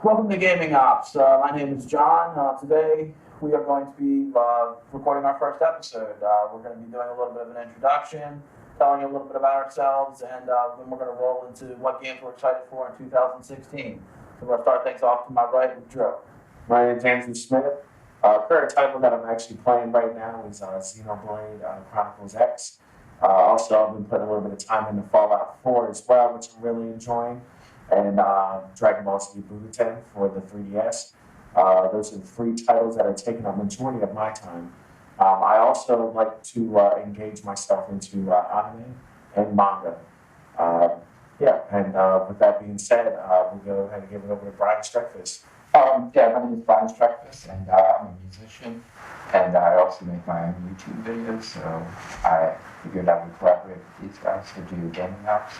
Welcome to Gaming Ops. My name is John. Today we are going to be recording our first episode. We're going to be doing a little bit of an introduction, telling you a little bit about ourselves, and then we're going to roll into what games we're excited for in 2016. So we're going to start things off to my right with Drew. My name is Andrew Smith. Current title that I'm actually playing right now is Xenoblade Chronicles X. Also, I've been putting a little bit of time into Fallout 4 as well, which I'm really enjoying. And Dragon Ball Z Budokan for the 3DS. Those are the three titles that are taking up majority of my time. I also like to engage myself into anime and manga. With that being said, we'll go ahead and give it over to Brian Streckfus. My name is Brian Streckfus, and I'm a musician, and I also make my own YouTube videos, so I figured I would collaborate with these guys to do gaming ops.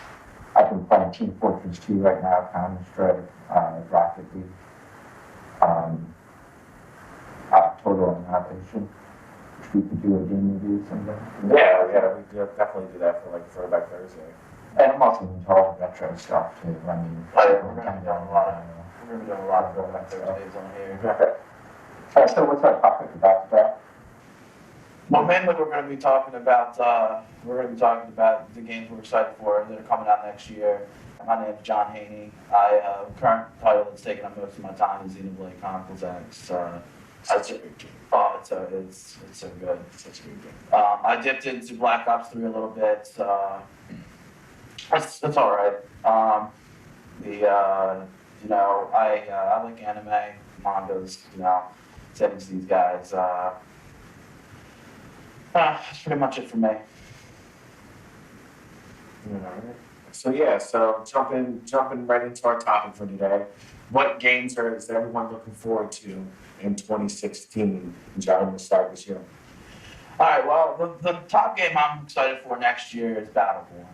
I've been playing Team Fortress 2 right now, Counter-Strike, Rocket League, Total Annihilation, which we could do a game review someday. Yeah, we could definitely do that for like Throwback Thursday. And I'm also into all the retro stuff too. I mean, We're going to be doing a lot of Throwback Thursdays on here. So what's our topic about today? Well, mainly we're going to be talking about the games we're excited for that are coming out next year. My name is John Haney. Current title that's taking up most of my time is Xenoblade Chronicles X. Such a good game. Oh, it's so good. It's such a good game. I dipped into Black Ops 3 a little bit. It's all right. I like anime, mangas. Same as these guys. That's pretty much it for me. So jumping right into our topic for today. What games is everyone looking forward to in 2016? John, we'll start with you. All right, well, the top game I'm excited for next year is Battleborn.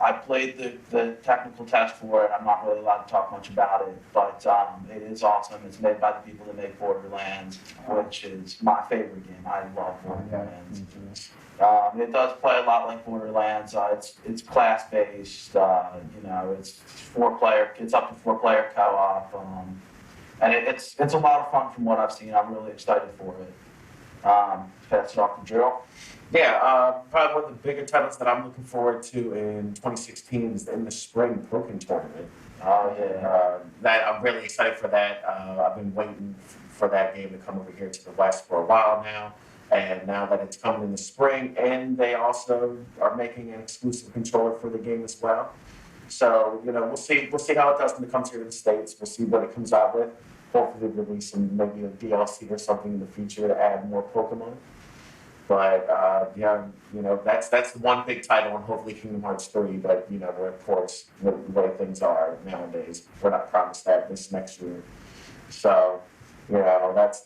I played the technical test for it. I'm not really allowed to talk much about it, but it is awesome. It's made by the people that make Borderlands, which is my favorite game. I love Borderlands. It does play a lot like Borderlands. It's class-based. It's four-player. It's up to four-player co-op, and it's a lot of fun from what I've seen. I'm really excited for it. Pass it off to Drew. Yeah, probably one of the bigger titles that I'm looking forward to in 2016 is in the spring Pokken tournament. Oh yeah. That I'm really excited for that. I've been waiting for that game to come over here to the West for a while now, and now that it's coming in the spring, and they also are making an exclusive controller for the game as well. So we'll see how it does when it comes here to the States. We'll see what it comes out with. Hopefully release maybe a DLC or something in the future to add more Pokemon. But that's the one big title, and hopefully Kingdom Hearts 3. But we're, of course, the way things are nowadays, we're not promised that this next year. So those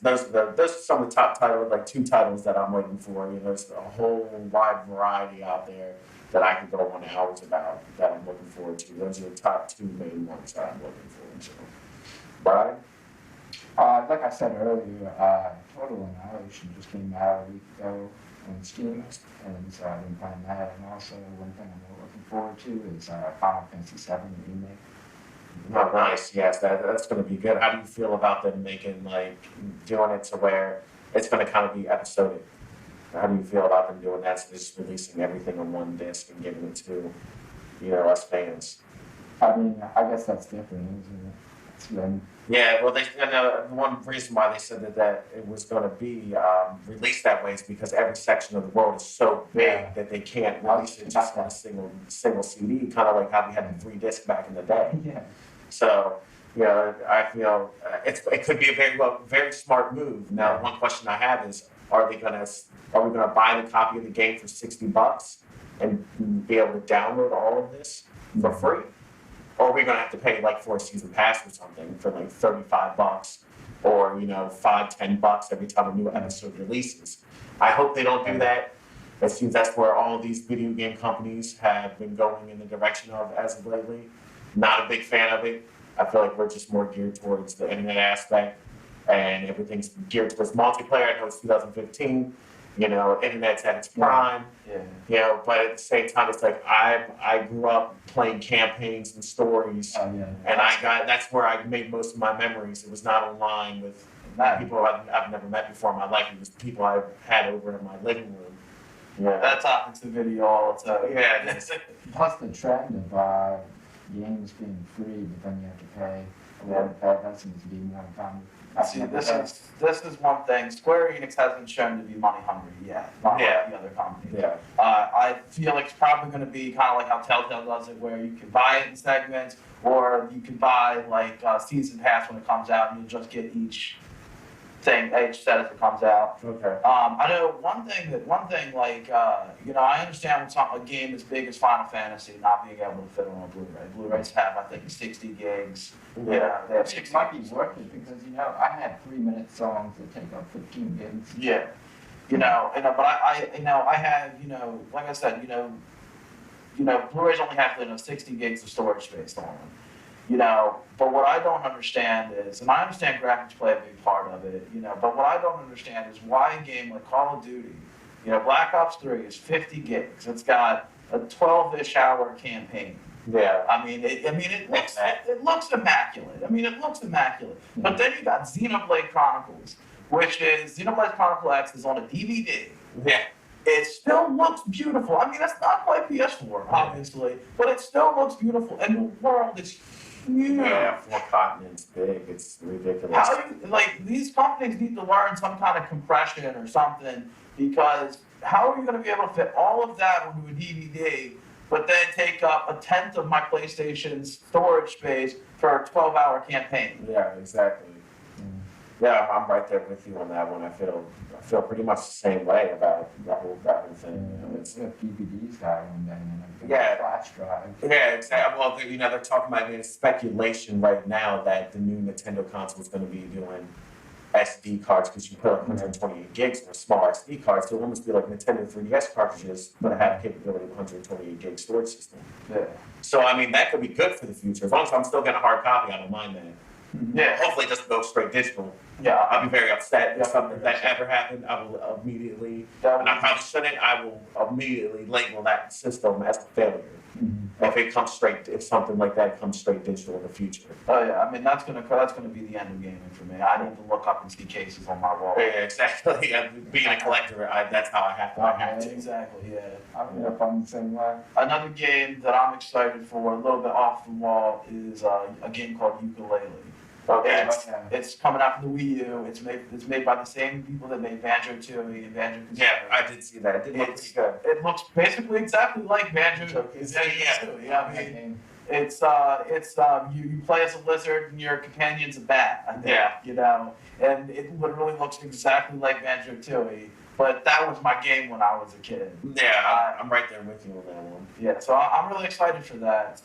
are some of the top titles, like two titles that I'm waiting for. There's a whole wide variety out there that I can go on hours about that I'm looking forward to. Those are the top two main ones that I'm looking forward to. Brian? Like I said earlier, Total Annihilation just came out a week ago on Steam, and so I've been playing that. And also, one thing I'm looking forward to is Final Fantasy VII remake. Oh, nice. Yes, that's going to be good. How do you feel about them doing it to where it's going to kind of be episodic? How do you feel about them doing that? So just releasing everything on one disc and giving it to us fans. I mean, I guess that's different, isn't it? Yeah, well, one reason why they said that it was going to be released that way is because every section of the world is so big that they can't release it just on a single CD, kind of like how we had the 3-disc back in the day. Yeah. So, I feel it could be a very smart move. Now, one question I have is, Are we gonna buy the copy of the game for $60 and be able to download all of this for free? Or are we gonna have to pay like for a season pass or something for like $35 or $5-10 every time a new episode releases? I hope they don't do that. It seems that's where all these video game companies have been going in the direction of as of lately. Not a big fan of it. I feel like we're just more geared towards the internet aspect, and everything's geared towards multiplayer. I know it's 2015. Internet's at its prime. Yeah. But at the same time, it's like I grew up playing campaigns and stories, Oh, yeah. and that's where I made most of my memories. It was not online with people I've never met before in my life. It was the people I had over in my living room. Yeah. That topics the video all the time. Yeah. Plus the trend of games being free, but then you have to pay. That seems to be more common. See, this is one thing. Square Enix hasn't shown to be money hungry yet, not like the other companies. Yeah. I feel like it's probably going to be kind of like how Telltale does it, where you can buy it in segments, or you can buy like season pass when it comes out, and you'll just get each set as it comes out. Okay. I know one thing, I understand when a game as big as Final Fantasy not being able to fit on a Blu-ray. Blu-rays have, I think, 60 gigs. Yeah. They have It 60 might be worth it because I had 3-minute songs that take up 15 gigs. Yeah. But I have, like I said, Blu-rays only have 60 gigs of storage space on them. But what I don't understand is, and I understand graphics play a big part of it, but what I don't understand is why a game like Call of Duty, Black Ops 3 is 50 gigs. It's got a 12-ish hour campaign. Yeah. It looks immaculate. It looks immaculate. But then you got Xenoblade Chronicles, which is Xenoblade Chronicle X is on a DVD. Yeah. It still looks beautiful. It's not quite PS4, obviously, but it still looks beautiful, and the world is huge. Yeah, 4 continents big. It's ridiculous. How these companies need to learn some kind of compression or something, because how are you going to be able to fit all of that onto a DVD, but then take up a tenth of my PlayStation's storage space for a 12-hour campaign? Yeah, exactly. Yeah, I'm right there with you on that one. I feel pretty much the same way about the whole thing. It's DVDs that one then, Yeah. flash drive. Yeah, exactly. Well, they're talking about it's speculation right now that the new Nintendo console is going to be doing SD cards, because you put up 128 gigs on a small SD card, so it'll almost be like Nintendo 3DS cartridges, but have capability of 128 gig storage system. Yeah. So that could be good for the future. As long as I'm still getting a hard copy, I don't mind that. Yeah. Hopefully it doesn't go straight digital. Yeah. I'll be very upset if Yeah. something that ever happened. I will immediately, and I probably shouldn't, I will immediately label that system as a failure. If something like that comes straight digital in the future. Oh yeah, that's gonna be the end of gaming for me. I need to look up and see cases on my wall. Yeah, exactly. Being a collector, that's how I have to. Exactly, yeah. I'm the same way. Another game that I'm excited for, a little bit off the wall, is a game called Yooka-Laylee. Okay. It's coming out from the Wii U. It's made by the same people that made Banjo-Tooie and Banjo-Kazooie. Yeah, I did see that. It did look pretty good. It looks basically exactly like Banjo-Kazooie. You play as a lizard and your companion's a bat. I think, Yeah. And it literally looks exactly like Banjo-Tooie. But that was my game when I was a kid. Yeah, I'm right there with you on that one. Yeah, so I'm really excited for that.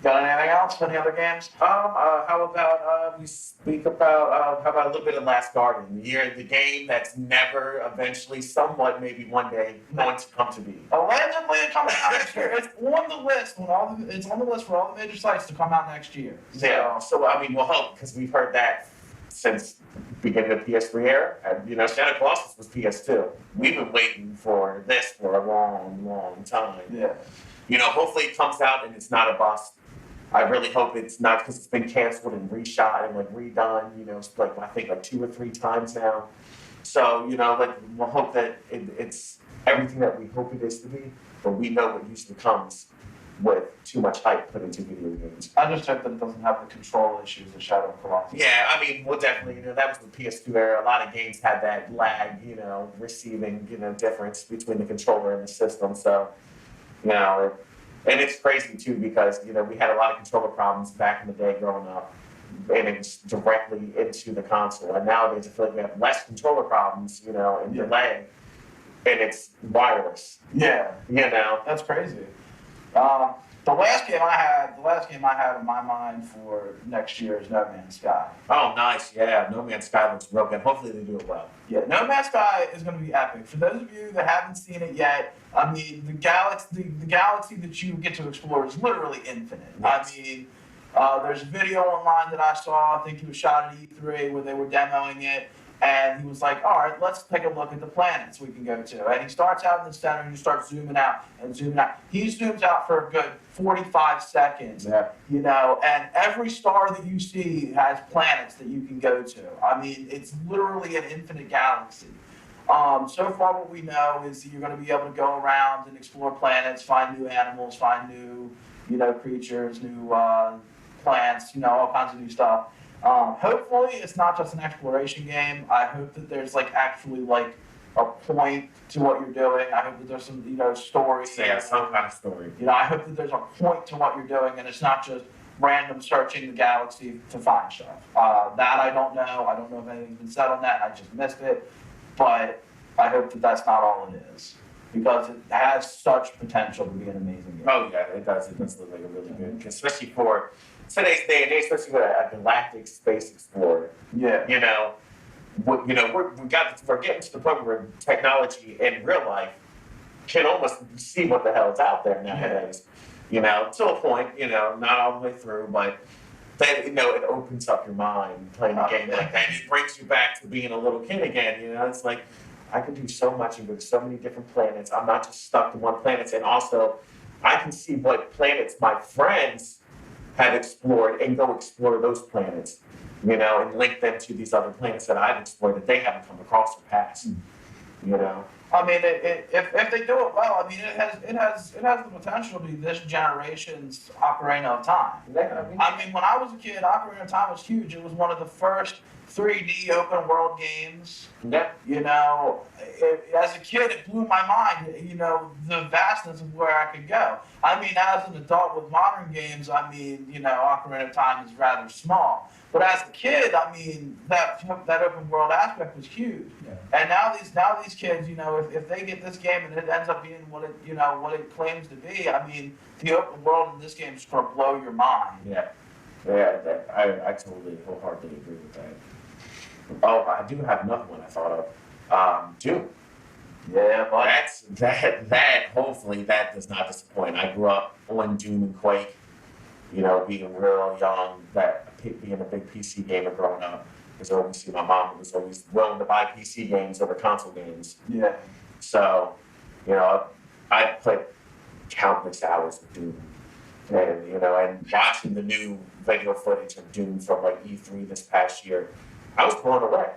Got anything else? Any other games? How about we speak about how about a little bit of Last Guardian, the game that's never, eventually, somewhat, maybe one day, going to come to be. Allegedly, it coming out next year. It's on the list. It's on the list for all the major sites to come out next year. Yeah. So we'll hope, because we've heard that since the beginning of PS3 era, and Shadow Colossus was PS2. We've been waiting for this for a long, long time. Yeah. Hopefully it comes out and it's not a bust. I really hope it's not, because it's been canceled and reshot and redone. It's I think 2 or 3 times now. So we'll hope that it's everything that we hope it is to be. But we know what usually comes with too much hype put into video games. I just hope that it doesn't have the control issues of Shadow of Colossus. Yeah, we'll definitely, that was the PS2 era. A lot of games had that lag, receiving, difference between the controller and the system. So, and it's crazy too, because, we had a lot of controller problems back in the day growing up. and it's directly into the console. And nowadays, I feel like we have less controller problems, and Yeah. delay, and it's wireless. Yeah, that's crazy. The last game I had in my mind for next year is No Man's Sky. Oh, nice. Yeah, No Man's Sky looks real good. Hopefully, they do it well. Yeah, No Man's Sky is going to be epic. For those of you that haven't seen it yet, I mean, the galaxy that you get to explore is literally infinite. Yes. I mean, there's a video online that I saw. I think it was shot at E3 where they were demoing it, and he was like, "All right, let's take a look at the planets we can go to." And he starts out in the center, and you start zooming out and zooming out. He zooms out for a good 45 seconds. Yeah. And every star that you see has planets that you can go to. I mean, it's literally an infinite galaxy. So far, what we know is that you're going to be able to go around and explore planets, find new animals, find new, creatures, new plants, all kinds of new stuff. Hopefully, it's not just an exploration game. I hope that there's actually a point to what you're doing. I hope that there's some, story. Yeah, some kind of story. I hope that there's a point to what you're doing, and it's not just random searching the galaxy to find stuff. That I don't know. I don't know if anything's been said on that. I just missed it. But I hope that that's not all it is, because it has such potential to be an amazing game. Oh, yeah, it does. It does look like a really good, especially for today's day and age, especially with a galactic space explorer. Yeah. We're getting to the point where technology in real life can almost see what the hell's out there nowadays. To a point, not all the way through, but then, it opens up your mind playing a game like that. It brings you back to being a little kid again. It's like, I can do so much and go to so many different planets. I'm not just stuck to one planet. And also, I can see what planets my friends have explored and go explore those planets, and link them to these other planets that I've explored that they haven't come across or past, I mean, if they do it well, I mean, it has the potential to be this generation's Ocarina of Time. I mean, when I was a kid, Ocarina of Time was huge. It was one of the first 3D open world games. Yeah. As a kid, it blew my mind, the vastness of where I could go. I mean, as an adult with modern games, I mean, Ocarina of Time is rather small. But as a kid, I mean, that open world aspect was huge. Yeah. And now these kids, if they get this game and it ends up being what it claims to be, I mean, the open world in this game is going to blow your mind. Yeah. Yeah, I totally wholeheartedly agree with that. Oh, I do have another one I thought of. Doom. Yeah, but That hopefully that does not disappoint. I grew up on Doom and Quake, being real young, being a big PC gamer growing up. Because obviously my mom was always willing to buy PC games over console games. yeah, So, I played countless hours of Doom. And, and watching the new video footage of Doom from E3 this past year, I was blown away.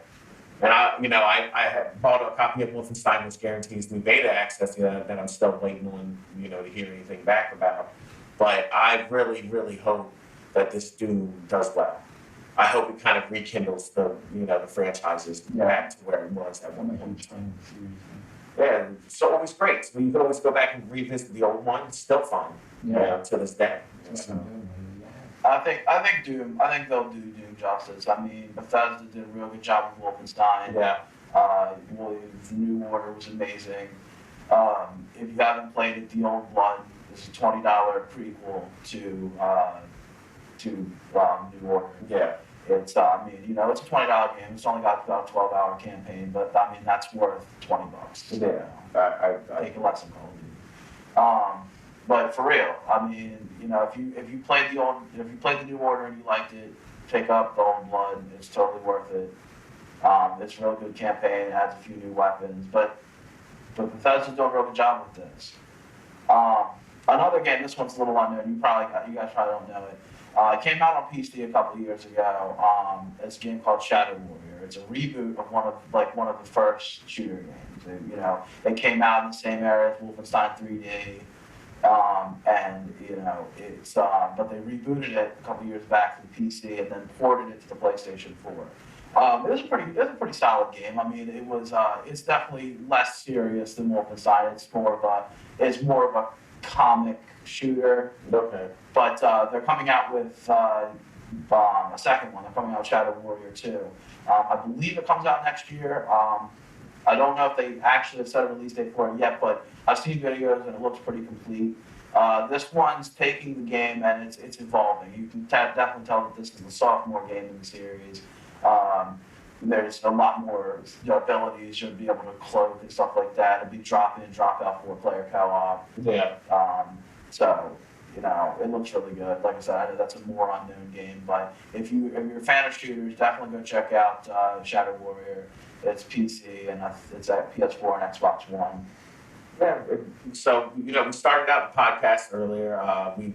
And I had bought a copy of Wolfenstein, which guarantees me beta access that I'm still waiting on, to hear anything back about. But I really, really hope that this Doom does well. I hope it kind of rekindles the franchises back to where it was at one point. Yeah, it's always great. So you can always go back and revisit the old one. It's still fun, to this day. So. I think they'll do Doom justice. I mean, Bethesda did a real good job with Wolfenstein. Yeah. The New Order was amazing. If you haven't played it, The Old Blood is a $20 prequel to New Order. Yeah. It's it's a $20 game. It's only got about a 12-hour campaign, but I mean that's worth $20. Yeah. I Take a lesson, Call of Duty. But for real, I mean, if you played the New Order and you liked it, pick up The Old Blood. It's totally worth it. It's a real good campaign. It has a few new weapons, but Bethesda's doing a real good job with this. Another game. This one's a little unknown. You guys probably don't know it. It came out on PC a couple of years ago. It's a game called Shadow Warrior. It's a reboot of one of the first shooter games. It came out in the same era as Wolfenstein 3D. But they rebooted it a couple years back for the PC and then ported it to the PlayStation 4. It was a pretty solid game. I mean, it's definitely less serious than Wolfenstein. It's more of a comic shooter. Okay. But they're coming out with a second one. They're coming out with Shadow Warrior 2. I believe it comes out next year. I don't know if they actually have set a release date for it yet, but I've seen videos and it looks pretty complete. This one's taking the game and it's evolving. You can definitely tell that this is a sophomore game in the series. There's a lot more abilities. You'll be able to cloak and stuff like that. It'll be drop in, drop out 4-player co-op. Yeah. So, it looks really good. Like I said, I know that's a more unknown game, but if you're a fan of shooters, definitely go check out Shadow Warrior. It's PC and it's at PS4 and Xbox One. Yeah. So we started out the podcast earlier. We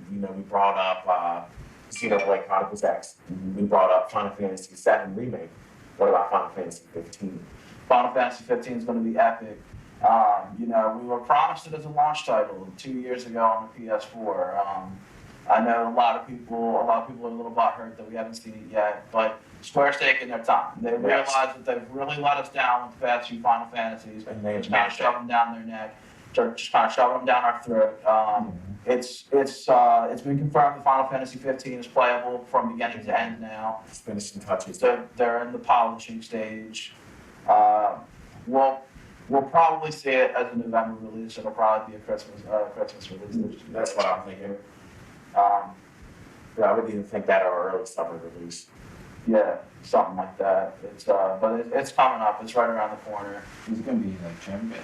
brought up Xenoblade Chronicles X. We brought up Final Fantasy VII remake. What about Final Fantasy 15? Final Fantasy 15 is going to be epic. We were promised it as a launch title 2 years ago on the PS4. I know a lot of people are a little butthurt that we haven't seen it yet, but Square's taking their time. They realize that they've really let us down with the past few Final Fantasies, And they just kind of shove them down their neck, just kind of shove them down our throat. It's been confirmed that Final Fantasy 15 is playable from beginning to end now. It's finishing touches. So they're in the polishing stage. We'll probably see it as a November release. It'll probably be a Christmas release. That's what I'm thinking. Um, Yeah, I would even think that or early summer release. yeah, something like that. It's coming up. It's right around the corner. Is it gonna be like turn-based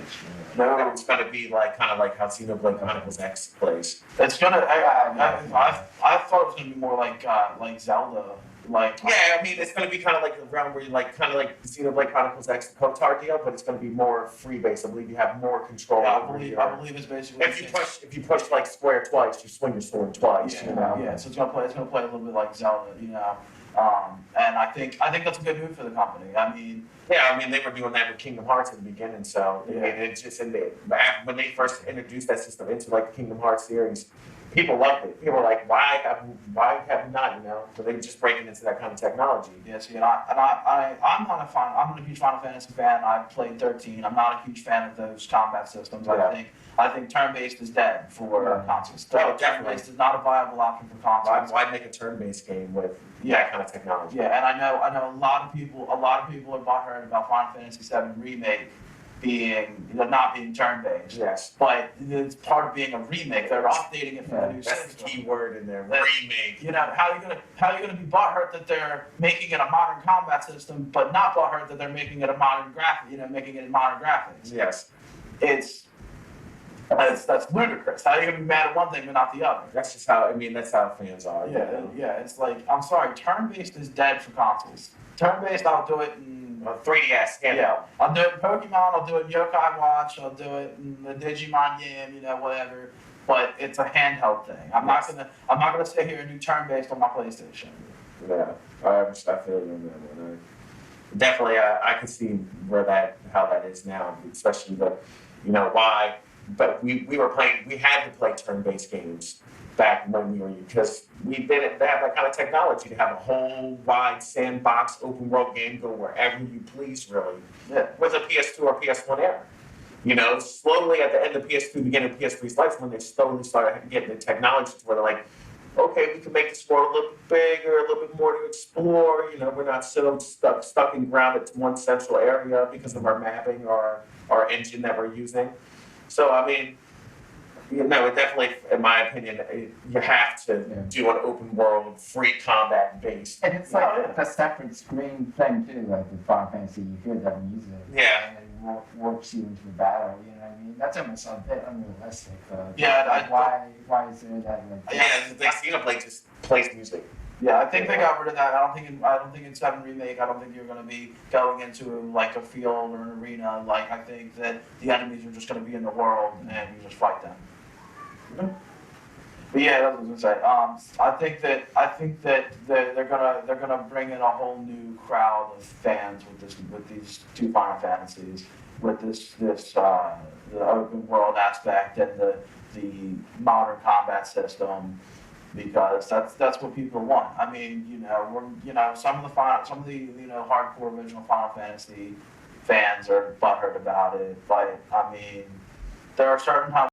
or? No, it's going to be kind of like how Xenoblade Chronicles X plays. It's gonna. I thought it was gonna be more like Zelda. Yeah, I mean, it's going to be kind of like the realm where you kind of like Xenoblade Chronicles X, the KOTOR deal, but it's going to be more free based. I believe you have more control. Yeah, over I believe it's basically. If you push like square twice, you swing your sword twice. Yeah. So it's gonna play a little bit like Zelda. And I think that's a good move for the company. I mean. Yeah, I mean, they were doing that with Kingdom Hearts at the beginning, so I Yeah. mean, it's just when they first introduced that system into like the Kingdom Hearts series, people loved it. People were like, why have you not? So they were just breaking into that kind of technology. Yeah, see, I'm not I'm a huge Final Fantasy fan. I've played 13. I'm not a huge fan of those combat systems. Yeah. I think turn-based is dead for consoles. Oh, Turn-based is not a viable option for consoles. Why make a turn-based game with that kind of technology? Yeah, and I know a lot of people are butthurt about Final Fantasy VII Remake not being turn-based. Yes. But it's part of being a remake. They're updating it for the new That's the system. key word in there. That- Remake. How are you gonna be butthurt that they're making it a modern combat system, but not butthurt that they're making it a modern making it modern graphics? Yes. That's ludicrous. How are you gonna be mad at one thing but not the other? That's just how that's how fans are. Yeah. It's like, I'm sorry, turn-based is dead for consoles. Turn-based, I'll do it in 3DS. I'll do it in Pokemon. I'll do it in Yokai Watch. I'll do it in the Digimon game. Whatever. But it's a handheld thing. I'm not gonna sit here and do turn-based on my PlayStation. Yeah, I feel you on that one. Definitely, I can see how that is now, especially why. But we had to play turn-based games back when we were because they have that kind of technology to have a whole wide sandbox open world game go wherever you please, really. Yeah. With a PS2 or PS1 era. Slowly at the end of PS2, beginning of PS3's life, when they slowly started getting the technology to where they're like, okay, we can make this world a little bit bigger, a little bit more to explore. We're not so stuck and grounded to one central area because of our mapping or our engine that we're using. So, I mean, it definitely, in my opinion, you have to do an open world, free combat based. And it's like a separate screen thing too, like the Final Fantasy, you hear that music. Yeah. And it warps you into the battle, you know what I mean? That's almost a bit unrealistic. Yeah, why is there that? The Xenoblade just plays music. Yeah, I think they got rid of that. I don't think in 7 Remake, I don't think you're going to be going into like a field or an arena. Like, I think that the enemies are just going to be in the world and you just fight them. But yeah, that's what I was gonna say. I think that they're gonna bring in a whole new crowd of fans with these two Final Fantasies, with the open world aspect and the modern combat system, because that's what people want. I mean, some of the hardcore original Final Fantasy fans are butthurt about it, but I mean, there are certain